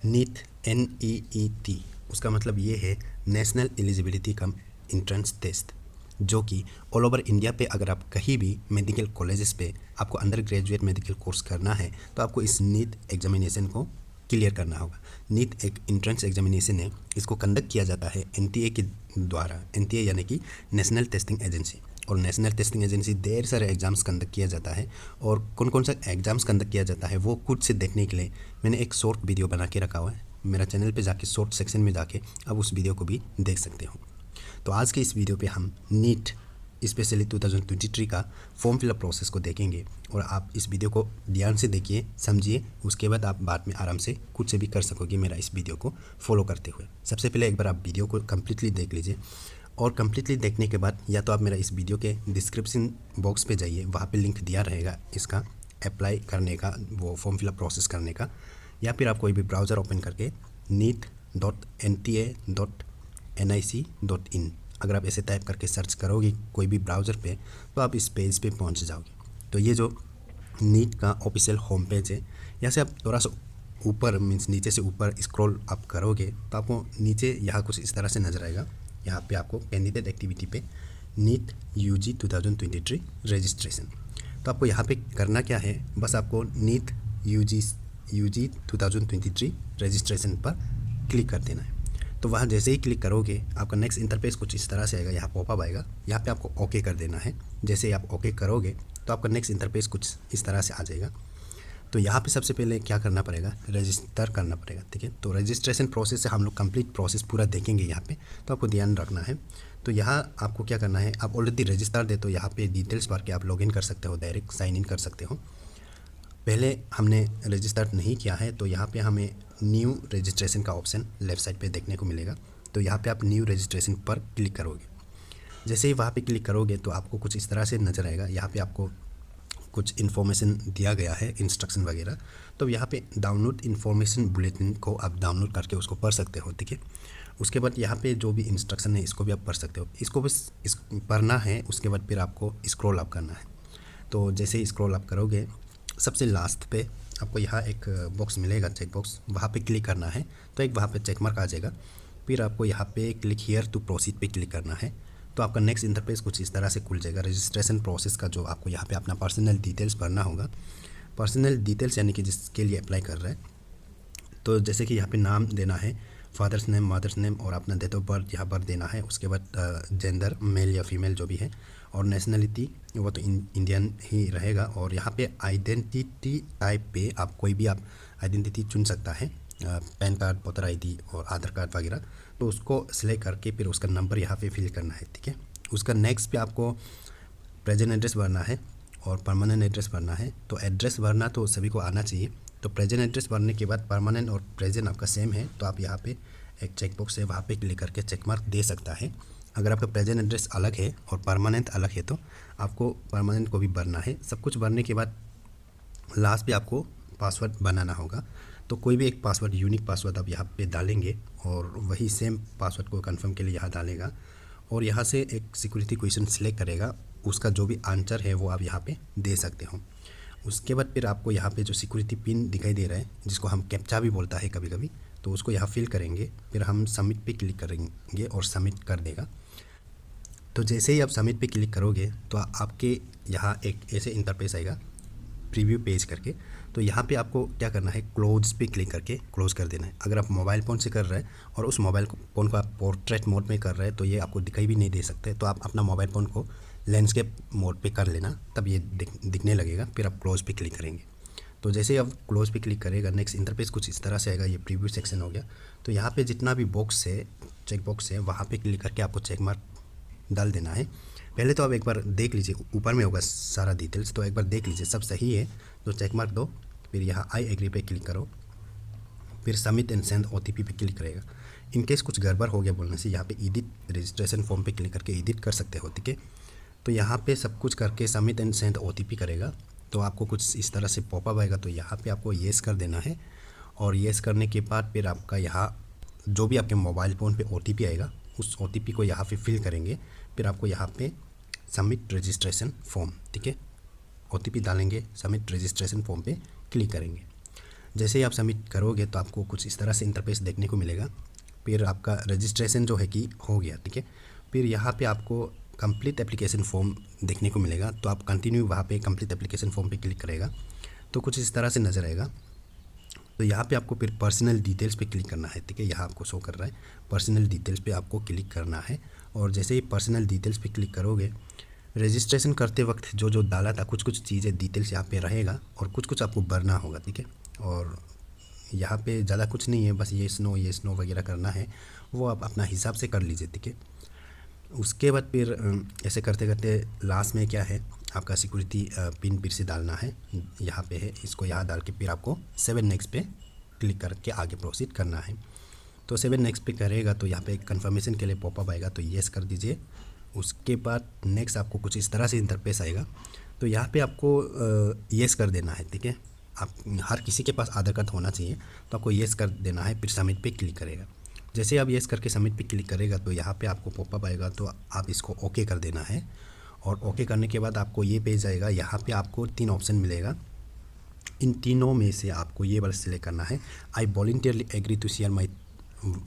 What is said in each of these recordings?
NEET NEET उसका मतलब ये है national eligibility cum entrance test, जो कि ऑल ओवर इंडिया पे अगर आप कहीं भी मेडिकल कॉलेजेस पे आपको अंडर ग्रेजुएट मेडिकल कोर्स करना है तो आपको इस नीट एग्जामिनेशन को क्लियर करना होगा। नीट एक इंट्रेंस एग्जामिनेशन है, इसको कंडक्ट किया जाता है NTA के द्वारा। NTA यानी कि नेशनल टेस्टिंग एजेंसी, और नेशनल टेस्टिंग एजेंसी ढेर सारे एग्ज़ाम्स कंडक्ट किया जाता है। और कौन कौन सा एग्ज़ाम्स कंडक्ट किया जाता है वो खुद से देखने के लिए मैंने एक शॉर्ट वीडियो बना के रखा हुआ है। मेरा चैनल पे जाके शॉर्ट सेक्शन में जाके आप उस वीडियो को भी देख सकते हो। तो आज के इस वीडियो पे हम नीट स्पेशली 2023 का फॉर्म फिलअप प्रोसेस को देखेंगे, और आप इस वीडियो को ध्यान से देखिए, समझिए, उसके बाद आप बाद में आराम से खुद से भी कर सकोगे मेरा इस वीडियो को फॉलो करते हुए। सबसे पहले एक बार आप वीडियो को कम्प्लीटली देख लीजिए, और कम्प्लीटली देखने के बाद या तो आप मेरा इस वीडियो के डिस्क्रिप्शन बॉक्स पे जाइए, वहाँ पे लिंक दिया रहेगा इसका अप्लाई करने का, वो फॉर्म फिलअप प्रोसेस करने का, या फिर आप कोई भी ब्राउज़र ओपन करके neet.nta.nic.in अगर आप ऐसे टाइप करके सर्च करोगे कोई भी ब्राउज़र पे तो आप इस पेज पे पहुंच जाओगे। तो ये जो नीट का ऑफिशियल होम पेज है, यहाँ से आप थोड़ा सा ऊपर मीन्स नीचे से ऊपर स्क्रॉल आप करोगे तो आपको नीचे यहाँ कुछ इस तरह से नजर आएगा। यहाँ पे आपको कैंडिडेट एक्टिविटी पे नीट UG 2023 रजिस्ट्रेशन, तो आपको यहाँ पे करना क्या है, बस आपको नीट UG 2023 रजिस्ट्रेशन पर क्लिक कर देना है। तो वहाँ जैसे ही क्लिक करोगे आपका नेक्स्ट इंटरफेस कुछ इस तरह से आएगा, यहाँ पॉपअप आएगा, यहाँ पे आपको ओके कर देना है। जैसे ही आप ओके करोगे तो आपका नेक्स्ट इंटरफेस कुछ इस तरह से आ जाएगा। तो यहाँ पे सबसे पहले क्या करना पड़ेगा, रजिस्टर करना पड़ेगा, ठीक है। तो रजिस्ट्रेशन प्रोसेस से हम लोग कंप्लीट प्रोसेस पूरा देखेंगे यहाँ पे, तो आपको ध्यान रखना है। तो यहाँ आपको क्या करना है, आप ऑलरेडी रजिस्टर दे तो यहाँ पे डिटेल्स भर के आप लॉगिन कर सकते हो, डायरेक्ट साइन इन कर सकते हो। पहले हमने रजिस्टर नहीं किया है तो यहाँ पे हमें न्यू रजिस्ट्रेशन का ऑप्शन लेफ़्ट साइड पे देखने को मिलेगा। तो यहाँ पे आप न्यू रजिस्ट्रेशन पर क्लिक करोगे। जैसे ही वहाँ पे क्लिक करोगे तो आपको कुछ इस तरह से नज़र आएगा। यहाँ पे आपको कुछ इन्फॉर्मेशन दिया गया है, इंस्ट्रक्शन वगैरह। तो यहाँ पे डाउनलोड इन्फॉर्मेशन बुलेटिन को आप डाउनलोड करके उसको पढ़ सकते हो, ठीक है। उसके बाद यहाँ पे जो भी इंस्ट्रक्शन है इसको भी आप पढ़ सकते हो। इसको बस पढ़ना है, उसके बाद फिर आपको स्क्रॉल अप करना है। तो जैसे ही स्क्रॉल अप करोगे सबसे लास्ट पे आपको यहाँ एक बॉक्स मिलेगा, चेक बॉक्स, वहाँ पे क्लिक करना है। तो एक वहाँ पे चेक मार्क आ जाएगा। फिर आपको यहाँ पे क्लिक हियर टू प्रोसीड पे क्लिक करना है। तो आपका नेक्स्ट इंटरफेस कुछ इस तरह से खुल जाएगा। रजिस्ट्रेशन प्रोसेस का जो आपको यहाँ पे अपना पर्सनल डिटेल्स भरना होगा। पर्सनल डिटेल्स यानी कि जिसके लिए अप्लाई कर रहे हैं, तो जैसे कि यहाँ पे नाम देना है, फादर्स नेम, मदर्स नेम, और अपना डेट ऑफ बर्थ यहाँ पर देना है। उसके बाद जेंडर मेल या फीमेल जो भी है, और नेशनलिटी वो तो इंडियन ही रहेगा। और यहाँ पे आइडेंटिटी टाइप पे आप कोई भी आप आइडेंटिटी चुन सकता है, पैन कार्ड, वोटर ID और आधार कार्ड वगैरह। तो उसको सिलेक्ट करके फिर उसका नंबर यहाँ पे फिल करना है, ठीक है। उसका नेक्स्ट पे आपको प्रेजेंट एड्रेस भरना है और परमानेंट एड्रेस भरना है। तो एड्रेस भरना तो सभी को आना चाहिए। तो प्रेजेंट एड्रेस भरने के बाद परमानेंट और प्रेजेंट आपका सेम है तो आप यहाँ पे एक चेक बॉक्स है, वहाँ पे क्लिक करके चेक मार्क दे सकता है। अगर आपका प्रेजेंट एड्रेस अलग है और परमानेंट अलग है तो आपको परमानेंट को भी भरना है। सब कुछ भरने के बाद लास्ट पे आपको पासवर्ड बनाना होगा। तो कोई भी एक पासवर्ड, यूनिक पासवर्ड आप यहाँ पे डालेंगे और वही सेम पासवर्ड को कंफर्म के लिए यहाँ डालेगा, और यहाँ से एक सिक्योरिटी क्वेश्चन सिलेक्ट करेगा, उसका जो भी आंसर है वो आप यहाँ पे दे सकते हो। उसके बाद फिर आपको यहाँ पे जो सिक्योरिटी पिन दिखाई दे रहा है, जिसको हम कैप्चा भी बोलता है कभी कभी, तो उसको यहाँ फिल करेंगे। फिर हम सबमिट पे क्लिक करेंगे और सबमिट कर देगा। तो जैसे ही आप सबमिट पे क्लिक करोगे तो आपके यहाँ एक ऐसे इंटरफेस आएगा, प्रीव्यू पेज करके। तो यहाँ पे आपको क्या करना है, क्लोज पे क्लिक करके क्लोज़ कर देना है। अगर आप मोबाइल फ़ोन से कर रहे हैं और उस मोबाइल फ़ोन को आप पोर्ट्रेट मोड में कर रहे हैं तो ये आपको दिखाई भी नहीं दे सकते। तो आप अपना मोबाइल फ़ोन को लैंडस्केप मोड पे कर लेना, तब ये दिखने लगेगा। फिर आप क्लोज़ पे क्लिक करेंगे। तो जैसे ही आप क्लोज़ पे क्लिक करेगा नेक्स्ट इंटरफेस कुछ इस तरह से आएगा। ये प्रीव्यू सेक्शन हो गया। तो यहाँ पे जितना भी बॉक्स है, चेक बॉक्स है, वहाँ पे क्लिक करके आपको चेक मार्क डाल देना है। पहले तो आप एक बार देख लीजिए, ऊपर में होगा सारा डिटेल्स, तो एक बार देख लीजिए सब सही है तो चेक मार्क दो। फिर यहाँ आई एग्री पे क्लिक करो, फिर सबमिट एंड सेंड OTP पे क्लिक करेगा। इन केस कुछ गड़बड़ हो गया बोलने से यहाँ पे एडिट रजिस्ट्रेशन फॉर्म पे क्लिक करके एडिट कर सकते हो, ठीक है। तो यहाँ पे सब कुछ करके सबमिट एंड सेंड OTP करेगा तो आपको कुछ इस तरह से पॉपअप आएगा। तो यहाँ पे आपको येस कर देना है, और येस करने के बाद फिर आपका यहाँ जो भी आपके मोबाइल फ़ोन पे OTP आएगा उस OTP को यहाँ पे फिल करेंगे। फिर आपको यहाँ पे सबमिट रजिस्ट्रेशन फॉर्म, ठीक है, OTP डालेंगे, सबमिट रजिस्ट्रेशन फॉर्म पे क्लिक करेंगे। जैसे ही आप सबमिट करोगे तो आपको कुछ इस तरह से इंटरफेस देखने को मिलेगा। फिर आपका रजिस्ट्रेशन जो है कि हो गया, ठीक है। फिर यहाँ पे आपको कंप्लीट एप्लीकेशन फॉर्म देखने को मिलेगा, तो आप कंटिन्यू वहाँ पे कंप्लीट एप्लीकेशन फॉर्म पे क्लिक करेगा तो कुछ इस तरह से नज़र आएगा। तो यहाँ पे आपको फिर पर्सनल डिटेल्स पे क्लिक करना है, ठीक है। यहाँ आपको शो कर रहा है पर्सनल डिटेल्स पे आपको क्लिक करना है। और जैसे ही पर्सनल डिटेल्स पे क्लिक करोगे, रजिस्ट्रेशन करते वक्त जो जो डाला था कुछ कुछ चीज़ें डिटेल्स यहाँ पे रहेगा और कुछ कुछ आपको भरना होगा, ठीक है। और यहाँ पे ज़्यादा कुछ नहीं है, बस ये स्नो वगैरह करना है, वो आप अपना हिसाब से कर लीजिए, ठीक है। उसके बाद फिर ऐसे करते करते लास्ट में क्या है, आपका सिक्योरिटी पिन फिर से डालना है, यहाँ पे है, इसको यहाँ डाल के फिर आपको 7 नेक्स्ट पे क्लिक करके आगे प्रोसीड करना है। तो 7 नेक्स्ट पे करेगा तो यहाँ पे कंफर्मेशन के लिए पॉपअप आएगा, तो येस कर दीजिए। उसके बाद नेक्स्ट आपको कुछ इस तरह से इंटरफेस आएगा, तो यहाँ पे आपको येस कर देना है, ठीक है। आप हर किसी के पास आधार कार्ड होना चाहिए, तो आपको येस कर देना है, फिर सबमिट पे क्लिक करेगा। जैसे आप येस करके सबमिट पे क्लिक करेगा तो यहाँ पे आपको पॉपअप आएगा, तो आप इसको ओके कर देना है। और ओके करने के बाद आपको ये पेज आएगा, यहाँ पे आपको 3 ऑप्शन मिलेगा। इन तीनों में से आपको ये वाला सिलेक्ट करना है, I voluntarily agree to share my,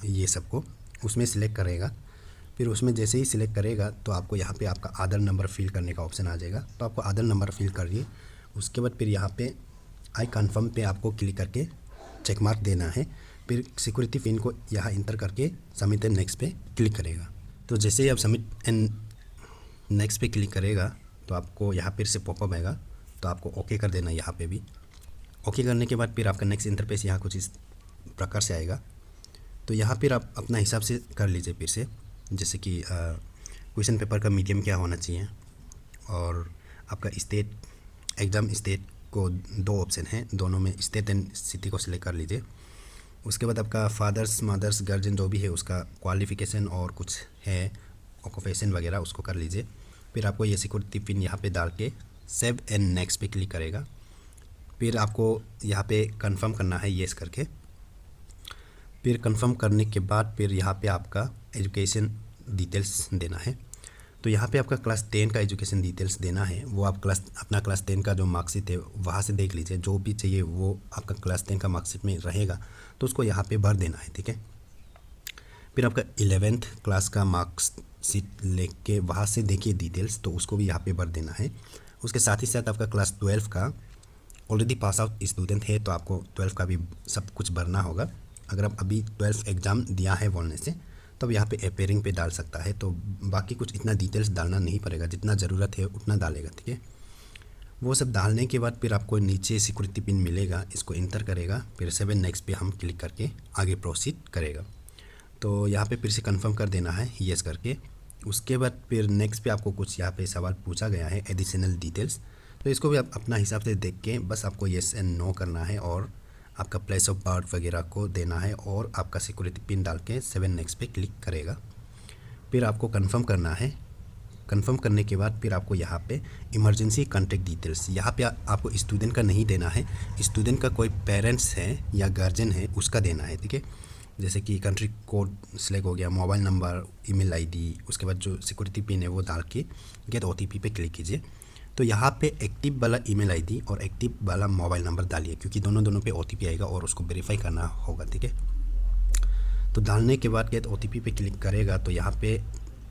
ये सबको उसमें सिलेक्ट करेगा। फिर उसमें जैसे ही सिलेक्ट करेगा तो आपको यहाँ पे आपका आधार नंबर फिल करने का ऑप्शन आ जाएगा, तो आपको आधार नंबर फिल करिए। उसके बाद फिर यहाँ पे आई कन्फर्म पे आपको क्लिक करके चेक मार्क देना है। फिर सिक्योरिटी पिन को यहाँ इंटर करके सबमिट एंड नेक्स्ट पे क्लिक करेगा। तो जैसे ही आप सबमिट एंड नेक्स्ट पे क्लिक करेगा तो आपको यहाँ फिर से पॉपअप आएगा, तो आपको ओके कर देना। यहाँ पे भी ओके करने के बाद फिर आपका नेक्स्ट इंटरफेस यहाँ कुछ इस प्रकार से आएगा। तो यहाँ फिर आप अपना हिसाब से कर लीजिए फिर से, जैसे कि क्वेश्चन पेपर का मीडियम क्या होना चाहिए, और आपका स्टेट एग्ज़ाम स्टेट को 2 ऑप्शन हैं, दोनों में स्टेट एंड सिटी को सिलेक्ट कर लीजिए। उसके बाद आपका फादर्स मदर्स गार्जियन जो भी है उसका क्वालिफ़िकेशन और कुछ है ऑक्यूपेशन वगैरह उसको कर लीजिए। फिर आपको ये सिक्योरिटी पिन यहाँ पे डाल के सेव एंड नेक्स्ट पे क्लिक करेगा। फिर आपको यहाँ पे कंफर्म करना है येस करके। फिर कंफर्म करने के बाद फिर यहाँ पे आपका एजुकेशन डिटेल्स देना है। तो यहाँ पे आपका क्लास 10 का एजुकेशन डिटेल्स देना है, वो आप अपना क्लास 10 का जो मार्कशीट है वहाँ से देख लीजिए, जो भी चाहिए वो आपका क्लास 10 का मार्कशीट में रहेगा, तो उसको यहाँ पे भर देना है, ठीक है। फिर आपका 11th क्लास का मार्कशीट लेके वहाँ से देखिए डिटेल्स, तो उसको भी यहाँ पे भर देना है। उसके साथ ही साथ आपका क्लास 12 का ऑलरेडी पास आउट स्टूडेंट है तो आपको 12 का भी सब कुछ भरना होगा। अगर आप अभी 12 एग्ज़ाम दिया है बोलने से तब यहाँ पे अपेयरिंग पे डाल सकता है, तो बाकी कुछ इतना डिटेल्स डालना नहीं पड़ेगा, जितना ज़रूरत है उतना डालेगा, ठीक है। वो सब डालने के बाद फिर आपको नीचे सिक्योरिटी पिन मिलेगा, इसको इंटर करेगा, फिर 7 नेक्स्ट पे हम क्लिक करके आगे प्रोसीड करेगा। तो यहाँ पे फिर से कंफर्म कर देना है येस करके। उसके बाद फिर नेक्स्ट पे आपको कुछ यहाँ पे सवाल पूछा गया है एडिशनल डिटेल्स, तो इसको भी आप अपना हिसाब से देख के बस आपको येस एंड नो करना है और आपका प्लेस ऑफ बर्थ वगैरह को देना है और आपका सिक्योरिटी पिन डाल के 7 नेक्स्ट पे क्लिक करेगा। फिर आपको कंफर्म करना है। कंफर्म करने के बाद फिर आपको यहाँ पे इमरजेंसी कॉन्टैक्ट डिटेल्स, यहाँ पे आपको स्टूडेंट का नहीं देना है, स्टूडेंट का कोई पेरेंट्स है या गार्जियन है उसका देना है, ठीक है। जैसे कि कंट्री कोड सिलेक्ट हो गया, मोबाइल नंबर, ईमेल आईडी, उसके बाद जो सिक्योरिटी पिन है वो डाल के गेट OTP पे क्लिक कीजिए। तो यहाँ पे एक्टिव वाला ईमेल आईडी और एक्टिव वाला मोबाइल नंबर डालिए, क्योंकि दोनों पे OTP आएगा और उसको वेरीफाई करना होगा, ठीक है। तो डालने के बाद गेट OTP पे क्लिक करेगा तो यहाँ पे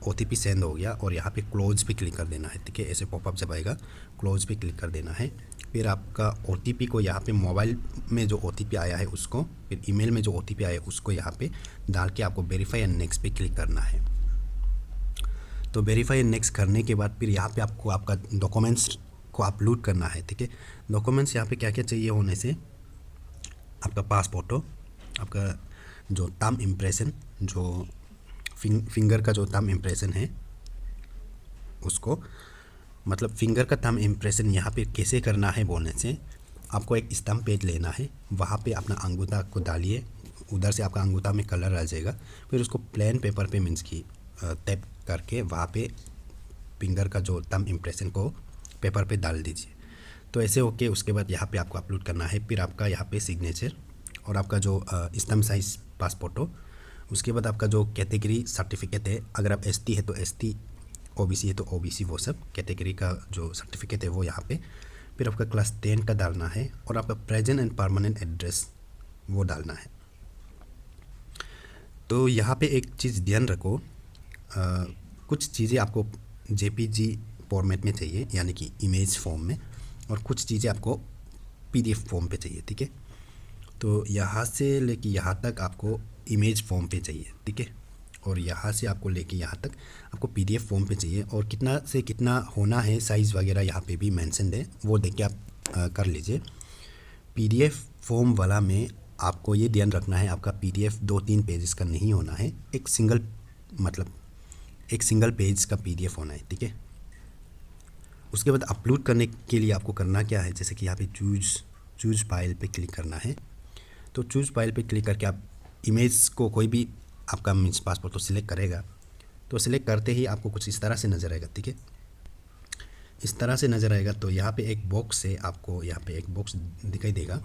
OTP सेंड हो गया और यहाँ पे क्लोज पे क्लिक कर देना है, ठीक है। ऐसे पॉपअप जब आएगा क्लोज पे क्लिक कर देना है। फिर आपका OTP को यहाँ पे मोबाइल में जो OTP आया है उसको, फिर ईमेल में जो OTP आया है उसको यहाँ पे डाल के आपको वेरीफाई एंड नेक्स्ट पे क्लिक करना है। तो वेरीफाई एंड नेक्स्ट करने के बाद फिर यहाँ पे आपको आपका डॉक्यूमेंट्स को अपलोड करना है, ठीक है। डॉक्यूमेंट्स यहाँ पे क्या क्या चाहिए होने से, आपका पासपोर्ट हो, आपका जो थंब इम्प्रेशन, जो फिंगर का जो थंब इम्प्रेशन है उसको, मतलब फिंगर का थंब इम्प्रेशन यहाँ पे कैसे करना है बोलने से, आपको एक स्टैम्प पेज लेना है, वहाँ पे अपना अंगूठा को डालिए, उधर से आपका अंगूठा में कलर आ जाएगा, फिर उसको प्लेन पेपर पे मीन्स की टैप करके वहाँ पे फिंगर का जो थंब इम्प्रेशन को पेपर पे डाल दीजिए। तो ऐसे होके उसके बाद यहाँ पे आपको अपलोड करना है। फिर आपका यहाँ पे सिग्नेचर और आपका जो स्टैम्प साइज पासपोर्ट हो, उसके बाद आपका जो कैटेगरी सर्टिफिकेट है, अगर आप ST है तो ST, OBC है तो OBC, वो सब कैटेगरी का जो सर्टिफिकेट है वो यहाँ पे। फिर आपका क्लास 10 का डालना है और आपका प्रेजेंट एंड परमानेंट एड्रेस वो डालना है। तो यहाँ पे एक चीज़ ध्यान रखो, कुछ चीज़ें आपको जेपीजी फॉर्मेट में चाहिए यानी कि इमेज फॉर्म में, और कुछ चीज़ें आपको पीडीएफ फॉर्म पे चाहिए, ठीक है। तो यहाँ से लेके यहाँ तक आपको इमेज फॉर्म पे चाहिए, ठीक है, और यहाँ से आपको लेके यहाँ तक आपको पीडीएफ फॉर्म पे चाहिए। और कितना से कितना होना है साइज़ वगैरह यहाँ पे भी मेंशन है, वो देख के आप कर लीजिए। पीडीएफ फॉर्म वाला में आपको ये ध्यान रखना है, आपका पीडीएफ 2-3 पेजेस का नहीं होना है, एक सिंगल पेज का पीडीएफ होना है, ठीक है। उसके बाद अपलोड करने के लिए आपको करना क्या है, जैसे कि यहाँ पे चूज़ फाइल पे क्लिक करना है। तो चूज़ फाइल पे क्लिक करके आप इमेज को कोई भी आपका मीन्स पासपोर्ट तो सिलेक्ट करेगा, तो सिलेक्ट करते ही आपको कुछ इस तरह से नज़र आएगा, ठीक है। इस तरह से नज़र आएगा तो यहाँ पे एक बॉक्स है, आपको यहाँ पे एक बॉक्स दिखाई देगा।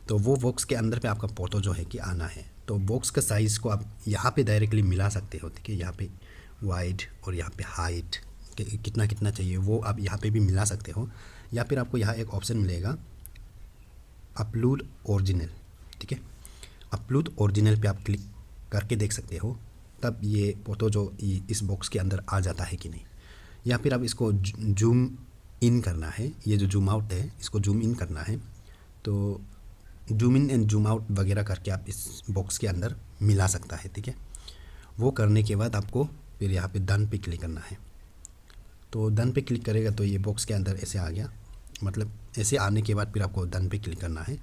तो वो बॉक्स के अंदर पे आपका फ़ोटो जो है कि आना है। तो बॉक्स का साइज़ को आप यहाँ पे डायरेक्टली मिला सकते हो, ठीक है। यहाँ पे वाइड और यहाँ पे हाइट कितना कितना चाहिए वो आप यहाँ पे भी मिला सकते हो, या फिर आपको यहाँ एक ऑप्शन मिलेगा अपलोड ओरिजिनल, ठीक है। अपलोड ओरिजिनल पे आप क्लिक करके देख सकते हो, तब ये फ़ोटो जो इस बॉक्स के अंदर आ जाता है कि नहीं। या फिर आप इसको जूम इन करना है, ये जो जूम आउट है इसको जूम इन करना है, तो zoom in and zoom out वगैरह करके आप इस बॉक्स के अंदर मिला सकता है, ठीक है। वो करने के बाद आपको फिर यहाँ पे डन पे क्लिक करना है। तो डन पे क्लिक करेगा तो ये बॉक्स के अंदर ऐसे आ गया, मतलब ऐसे आने के बाद फिर आपको डन पे क्लिक करना है।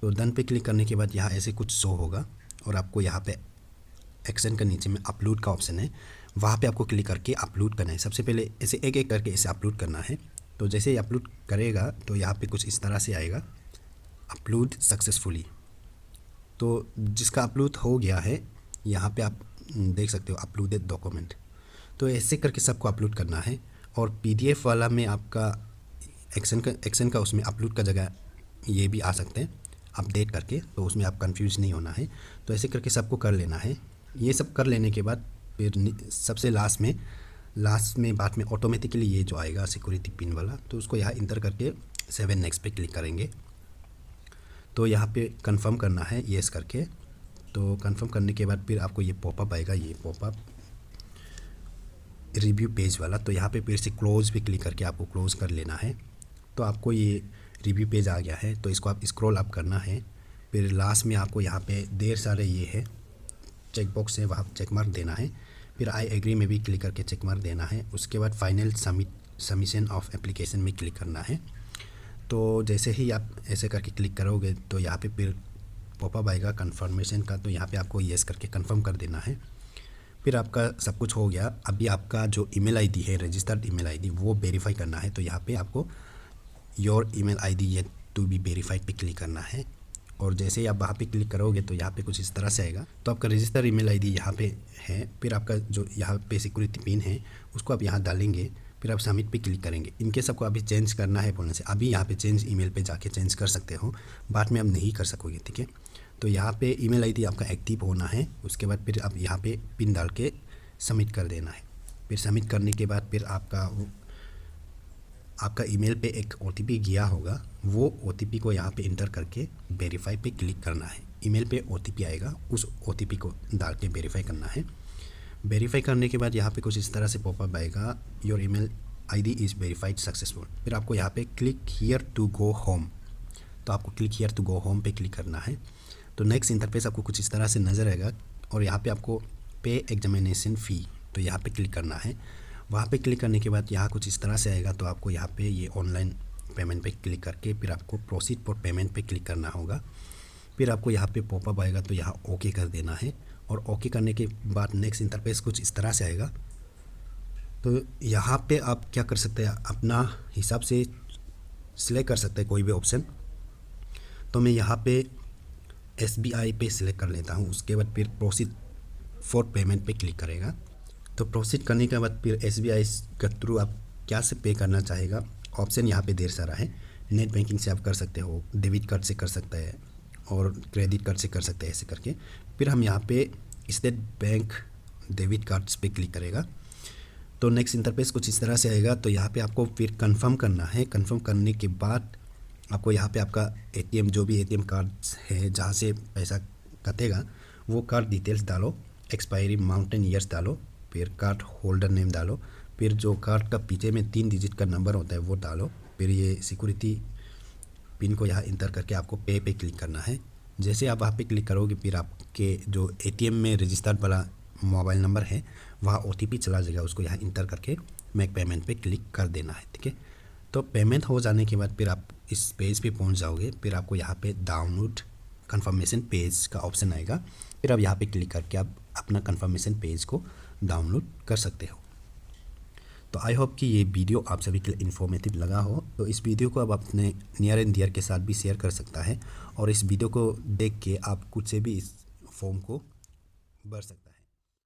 तो डन पे क्लिक करने के बाद यहाँ ऐसे कुछ शो होगा और आपको यहाँ पे एक्शन का नीचे में अपलोड का ऑप्शन है, वहाँ पे आपको क्लिक करके अपलोड करना है। सबसे पहले ऐसे एक एक करके ऐसे अपलोड करना है। तो जैसे ही अपलोड करेगा तो यहाँ पे कुछ इस तरह से आएगा, अपलोड सक्सेसफुली। तो जिसका अपलोड हो गया है यहाँ पे आप देख सकते हो अपलोडेड डॉक्यूमेंट। तो ऐसे करके सबको अपलोड करना है। और पीडीएफ वाला में आपका एक्शन का उसमें अपलोड का जगह ये भी आ सकते हैं अपडेट करके, तो उसमें आप कंफ्यूज नहीं होना है। तो ऐसे करके सबको कर लेना है। ये सब कर लेने के बाद फिर सबसे लास्ट में बाद में ऑटोमेटिकली ये जो आएगा सिक्योरिटी पिन वाला, तो उसको यहाँ इंटर करके 7 नेक्स्ट पे क्लिक करेंगे। तो यहाँ पे कंफर्म करना है येस करके। तो कंफर्म करने के बाद फिर आपको ये पॉपअप आएगा, ये पॉपअप रिव्यू पेज वाला। तो यहाँ पे फिर से क्लोज पे क्लिक करके आपको क्लोज़ कर लेना है। तो आपको ये रिव्यू पेज आ गया है, तो इसको आप स्क्रॉल अप करना है। फिर लास्ट में आपको यहाँ पे ढेर सारे ये है चेक बॉक्स है, वहाँ चेक मार्क देना है। फिर आई एग्री में भी क्लिक करके चेक मार्क देना है। उसके बाद फाइनल सबमिशन ऑफ एप्लीकेशन में क्लिक करना है। तो जैसे ही आप ऐसे करके क्लिक करोगे तो यहाँ पे फिर पॉपअप आएगा कन्फर्मेशन का, तो यहाँ पे आपको येस करके कंफर्म कर देना है। फिर आपका सब कुछ हो गया। अभी आपका जो ईमेल आईडी है, रजिस्टर्ड ईमेल आईडी, वो वेरीफाई करना है। तो यहाँ पे आपको your email ID yet to be verified पे क्लिक करना है। और जैसे ही आप वहाँ पे क्लिक करोगे तो यहाँ पे कुछ इस तरह से आएगा। तो आपका रजिस्टर्ड ईमेल आईडी यहाँ पे है, फिर आपका जो यहाँ पे सिक्योरिटी पिन है उसको आप यहाँ डालेंगे, फिर आप सबमिट पे क्लिक करेंगे। इनके सबको अभी चेंज करना है बोलने से अभी यहाँ पे चेंज ईमेल पे जाके चेंज कर सकते हो, बाद में आप नहीं कर सकोगे, ठीक है। तो यहाँ पे ईमेल आईडी आपका एक्टिव होना है। उसके बाद फिर आप यहाँ पे पिन डाल के सबमिट कर देना है। फिर सबमिट करने के बाद फिर आपका ईमेल पे एक OTP गया होगा, वो OTP को यहाँ पे इंटर करके वेरीफाई पे क्लिक करना है। ईमेल पे OTP आएगा, उस OTP को डाल के वेरीफाई करना है। वेरीफाई करने के बाद यहाँ पे कुछ इस तरह से पॉपअप आएगा, your email ID is verified successful. फिर आपको यहाँ पे click here to go home, तो आपको click here to go home पे क्लिक करना है। तो नेक्स्ट इंटरफेस आपको कुछ इस तरह से नज़र आएगा और यहाँ पे आपको पे एग्जामिनेशन फ़ी, तो यहाँ पे क्लिक करना है। वहाँ पे क्लिक करने के बाद यहाँ कुछ इस तरह से आएगा, तो आपको यहाँ पे ये ऑनलाइन पेमेंट पे क्लिक करके फिर आपको प्रोसीड फॉर पेमेंट पे क्लिक करना होगा। फिर आपको यहाँ पे पॉपअप आएगा, तो यहाँ ओके कर देना है। और ओके करने के बाद नेक्स्ट इंटरफेस कुछ इस तरह से आएगा। तो यहाँ पे आप क्या कर सकते हैं, अपना हिसाब से सिलेक्ट कर सकते हैं कोई भी ऑप्शन। तो मैं यहाँ पे SBI पे सिलेक्ट कर लेता हूँ। उसके बाद फिर प्रोसीड फॉर पेमेंट पे क्लिक करेगा। तो प्रोसीड करने के बाद फिर SBI के थ्रू आप क्या से पे करना चाहेगा, ऑप्शन यहाँ पे ढेर सारा है। नेट बैंकिंग से आप कर सकते हो, डेबिट कार्ड से कर सकते हैं और क्रेडिट कार्ड से कर सकते हैं, ऐसे करके। फिर हम यहाँ पे स्टेट बैंक डेबिट कार्ड्स पे क्लिक करेगा। तो नेक्स्ट इंटरफेस कुछ इस तरह से आएगा। तो यहाँ पे आपको फिर कंफर्म करना है। कंफर्म करने के बाद आपको यहाँ पे आपका एटीएम, जो भी एटीएम कार्ड है जहाँ से पैसा कटेगा, वो कार्ड डिटेल्स डालो, एक्सपायरी माउंटेन ईयर्स डालो, फिर कार्ड होल्डर नेम डालो, फिर जो कार्ड का पीछे में 3 डिजिट का नंबर होता है वो डालो, फिर ये सिक्योरिटी पिन को यहाँ इंटर करके आपको पे क्लिक करना है। जैसे आप वहाँ पे क्लिक करोगे फिर आपके जो एटीएम में रजिस्टर्ड वाला मोबाइल नंबर है वहाँ OTP चला जाएगा, उसको यहाँ इंटर करके मेक पेमेंट पे क्लिक कर देना है। ठीक है, तो पेमेंट हो जाने के बाद फिर आप इस पेज पे पहुँच जाओगे। फिर आपको यहाँ पे डाउनलोड कन्फर्मेशन पेज का ऑप्शन आएगा। फिर आप यहाँ पे क्लिक करके आप अपना कन्फर्मेशन पेज को डाउनलोड कर सकते हो। तो आई होप कि ये वीडियो आप सभी के लिए इन्फॉर्मेटिव लगा हो। तो इस वीडियो को आप अपने नियर एंड डियर के साथ भी शेयर कर सकता है और इस वीडियो को देख के आप खुद से भी इस फॉर्म को भर सकते हैं।